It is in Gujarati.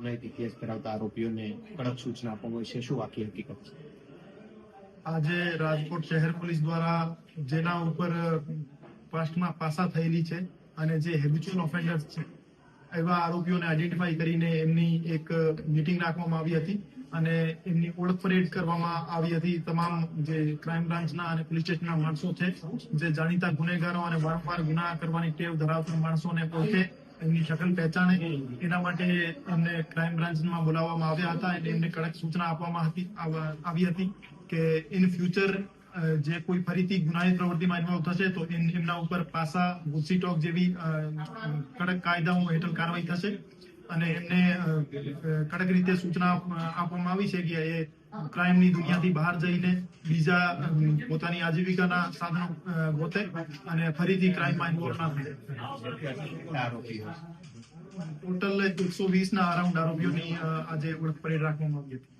ગુનાહિત ઇતિહાસ ધરાવતા આરોપીઓને કડક સૂચના આપવામાં છે, શું આખી હકીકત છે? આજે રાજકોટ શહેર પોલીસ દ્વારા જેના ઉપર પાસ્ટમાં પાસા થયેલી છે અને જે હેબિચ્યુઅલ ઓફેન્ડર્સ છે એવા આરોપીઓને આઈડેન્ટિફાઈ કરીને એમની એક મીટિંગ રાખવામાં આવી હતી અને એમની ઓળખ પરેડ કરવામાં આવી હતી. તમામ જે ક્રાઇમ બ્રાન્ચના અને પોલીસ સ્ટેશનના માણસો છે જે જાણીતા ગુનેગારો અને વારંવાર ગુના કરવાની ટેવ ધરાવતા માણસોને ઓળખે, એમની શકલ પહેચાને, એના માટે એમને ક્રાઇમ બ્રાન્ચમાં બોલાવવામાં આવ્યા હતા અને એમને કડક સૂચના આપવામાં આવી હતી કે ઇન ફ્યુચર જે કોઈ ફરીથી ગુનાહિત પ્રવૃત્તિમાં ઇન્વોલ્વ થશે તો એમના ઉપર પાસા, ગુસ્સી ટોક જેવી કડક કાયદાઓ હેઠળ કાર્યવાહી થશે અને એમને કડક રીતે સૂચના આપવામાં આવી છે કે એ ક્રાઇમની દુનિયાથી બહાર જઈને બીજા પોતાની આજીવિકાના સાધનો ગોતે અને ફરીથી ક્રાઇમમાં ઇન્વોલ્વ ના થાય. ટોટલ 120 ના અરાઉન્ડ આરોપીઓની આજે ઓળખ પરેડ રાખવામાં આવી હતી.